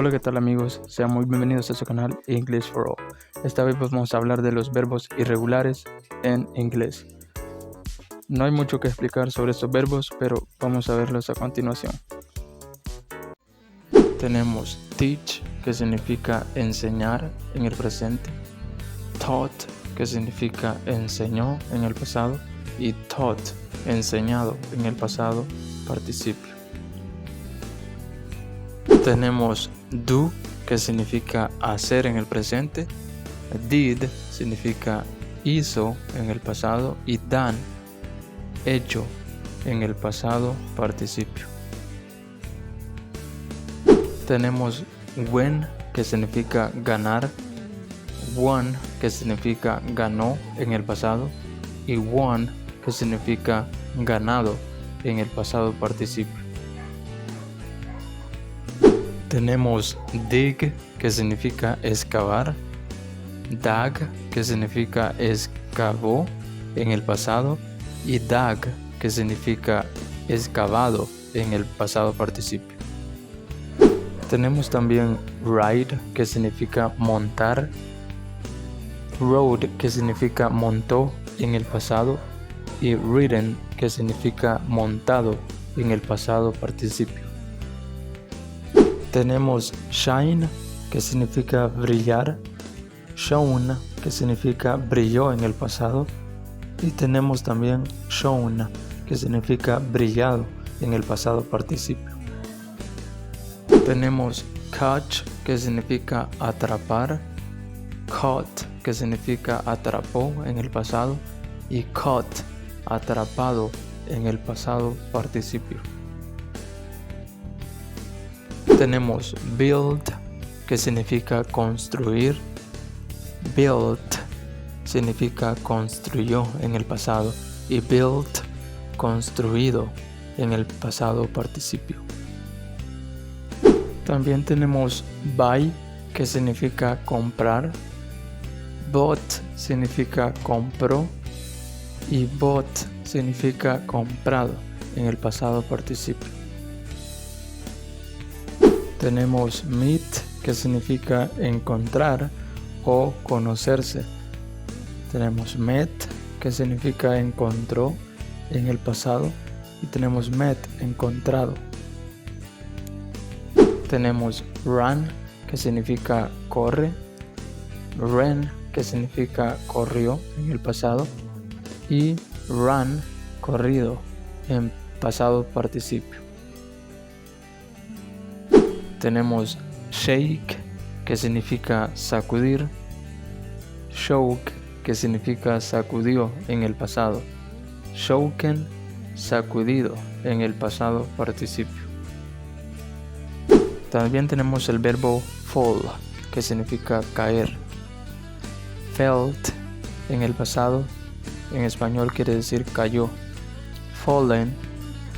Hola, ¿qué tal amigos? Sean muy bienvenidos a su canal English for All. Esta vez vamos a hablar de los verbos irregulares en inglés. No hay mucho que explicar sobre estos verbos, pero vamos a verlos a continuación. Tenemos teach, que significa enseñar en el presente, taught, que significa enseñó en el pasado, y taught, enseñado en el pasado participio. Tenemos do, que significa hacer en el presente, did significa hizo en el pasado y done, hecho en el pasado participio. Tenemos win, que significa ganar, won, que significa ganó en el pasado, y won, que significa ganado en el pasado participio. Tenemos dig, que significa excavar, dug, que significa excavó en el pasado, y dug, que significa excavado en el pasado participio. Tenemos también ride, que significa montar, rode, que significa montó en el pasado, y ridden, que significa montado en el pasado participio. Tenemos shine, que significa brillar, shone, que significa brilló en el pasado, y tenemos también shone, que significa brillado en el pasado participio. Tenemos catch, que significa atrapar, caught, que significa atrapó en el pasado, y caught, atrapado en el pasado participio. Tenemos build, que significa construir, built significa construyó en el pasado, y built, construido en el pasado participio. También tenemos buy, que significa comprar, bought significa compró, y bought significa comprado en el pasado participio. Tenemos meet, que significa encontrar o conocerse. Tenemos met, que significa encontró en el pasado, y tenemos met, encontrado. Tenemos run, que significa corre, ran, que significa corrió en el pasado, y run, corrido en pasado participio. Tenemos shake, que significa sacudir, shook, que significa sacudió en el pasado, shoken, sacudido en el pasado participio. También tenemos el verbo fall, que significa caer, felt en el pasado, en español quiere decir cayó, fallen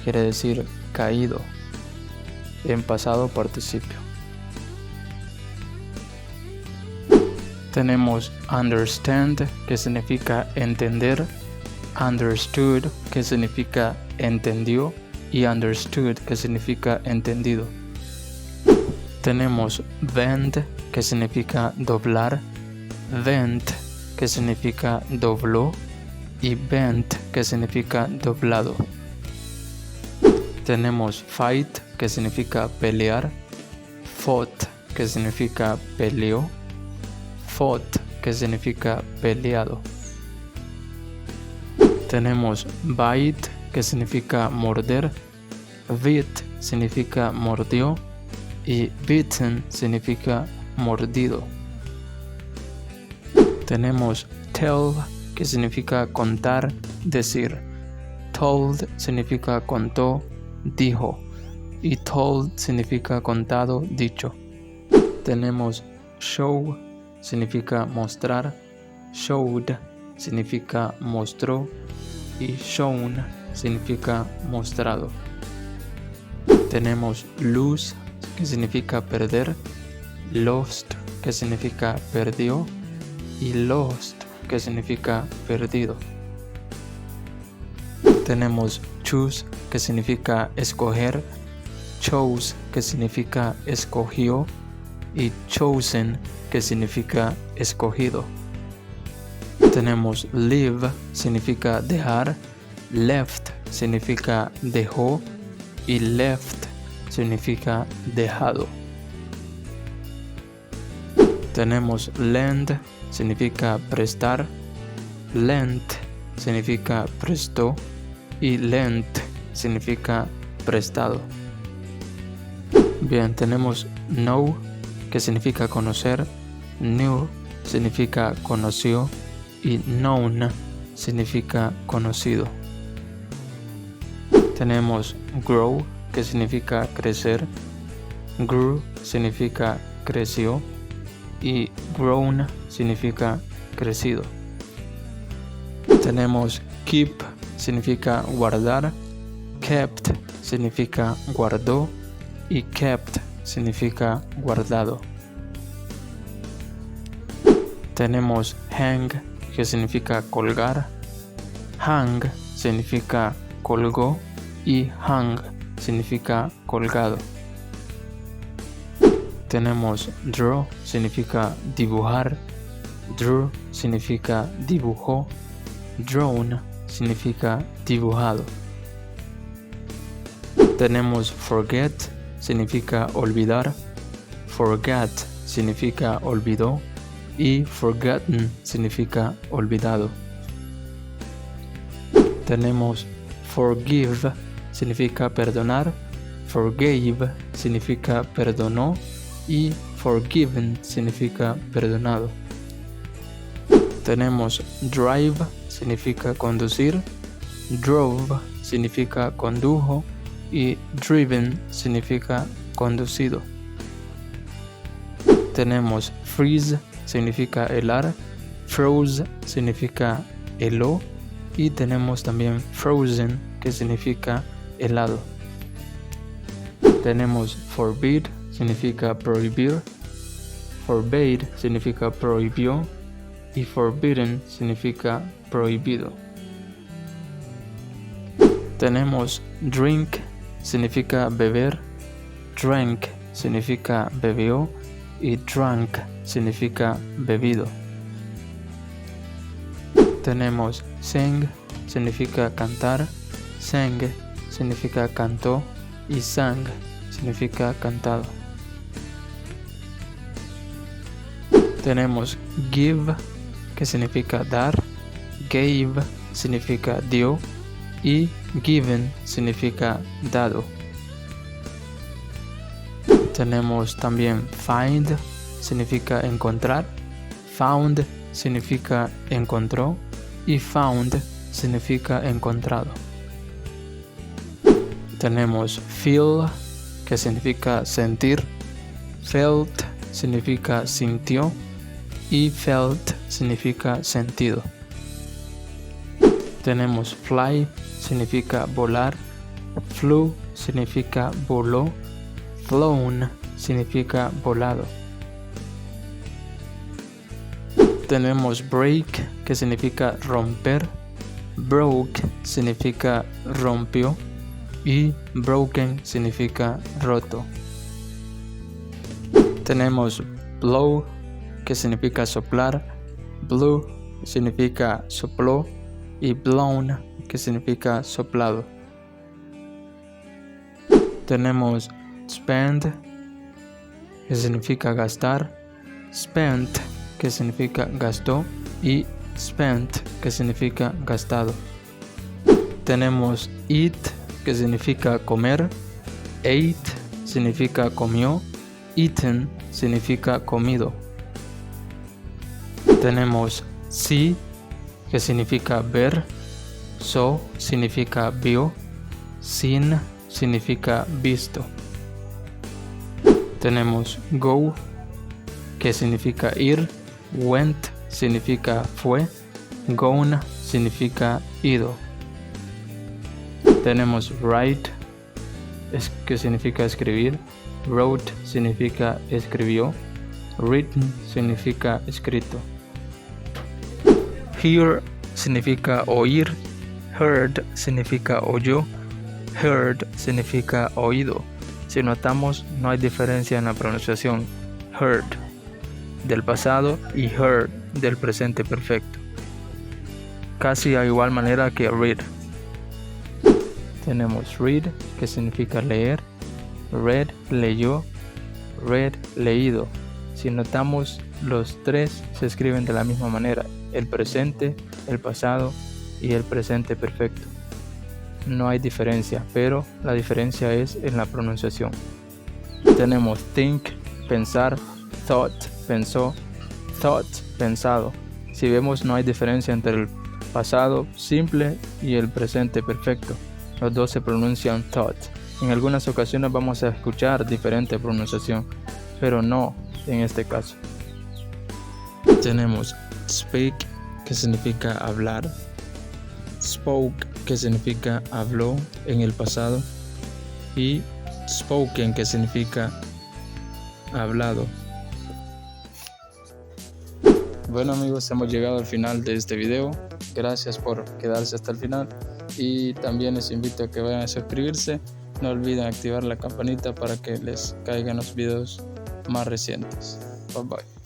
quiere decir caído en pasado participio. Tenemos understand, que significa entender, understood, que significa entendió, y understood, que significa entendido. Tenemos bend, que significa doblar, bent, que significa dobló, y bent, que significa doblado. Tenemos fight, que significa pelear, fought, que significa peleó, fought, que significa peleado. Tenemos bite, que significa morder, bit significa mordió, y bitten significa mordido. Tenemos tell, que significa contar, decir, told significa contó, dijo, y told significa contado, dicho. Tenemos show, significa mostrar, showed significa mostró, y shown significa mostrado. Tenemos lose, que significa perder, lost, que significa perdió, y lost, que significa perdido. Tenemos choose, que significa escoger, chose, que significa escogió, y chosen, que significa escogido. Tenemos leave, significa dejar, left significa dejó y left significa dejado. Tenemos lend, significa prestar, lent significa prestó y lent significa prestado. Bien, tenemos know, que significa conocer, knew significa conoció y known significa conocido. Tenemos grow, que significa crecer, grew significa creció y grown significa crecido. Tenemos keep, significa guardar, kept significa guardó y kept significa guardado. Tenemos hang, que significa colgar, hang significa colgó y hung significa colgado. Tenemos draw, significa dibujar, drew significa dibujó, drawn significa dibujado. Tenemos forget, significa olvidar, forgot significa olvidó y forgotten significa olvidado. Tenemos forgive, significa perdonar, forgave significa perdonó y forgiven significa perdonado. Tenemos drive, significa conducir, drove significa condujo y driven significa conducido. Tenemos freeze, significa helar, froze significa heló y tenemos también frozen, que significa helado. Tenemos forbid, significa prohibir, forbade significa prohibió y forbidden significa prohibido. Tenemos drink, significa beber, drank significa bebió y drank significa bebido. Tenemos sing, significa cantar, sang significa cantó y sang significa cantado. Tenemos give, que significa dar, gave significa dio y given significa dado. Tenemos también find, significa encontrar, found significa encontró y found significa encontrado. Tenemos feel, que significa sentir, felt significa sintió y felt significa sentido. Tenemos fly, significa volar, flew significa voló, flown significa volado. Tenemos break, que significa romper, broke significa rompió y broken significa roto. Tenemos blow, que significa soplar, blew significa sopló y blown, que significa soplado. Tenemos spend, que significa gastar, spent, que significa gastó y spent, que significa gastado. Tenemos eat, que significa comer, ate significa comió, eaten significa comido. Tenemos see, que significa ver, saw significa vio, seen significa visto. Tenemos go, que significa ir, went significa fue, gone significa ido. Tenemos write, que significa escribir, wrote significa escribió, written significa escrito. Hear significa oír, heard significa oyó, heard significa oído. Si notamos, no hay diferencia en la pronunciación. heard del pasado y heard del presente perfecto, casi a igual manera que read. Tenemos read, que significa leer, read, leyó, read, leído. Si notamos, los tres se escriben de la misma manera: el presente, el pasado y el presente perfecto. No hay diferencia, pero la diferencia es en la pronunciación. Tenemos think, pensar, thought, pensó, thought, pensado. Si vemos, no hay diferencia entre el pasado simple y el presente perfecto. Los dos se pronuncian thought. En algunas ocasiones vamos a escuchar diferente pronunciación, pero no en este caso. Tenemos speak, que significa hablar, spoke, que significa habló en el pasado, y spoken, que significa hablado. Bueno amigos, hemos llegado al final de este video. Gracias por quedarse hasta el final y también les invito a que vayan a suscribirse. No olviden activar la campanita para que les caigan los videos más recientes. Bye bye.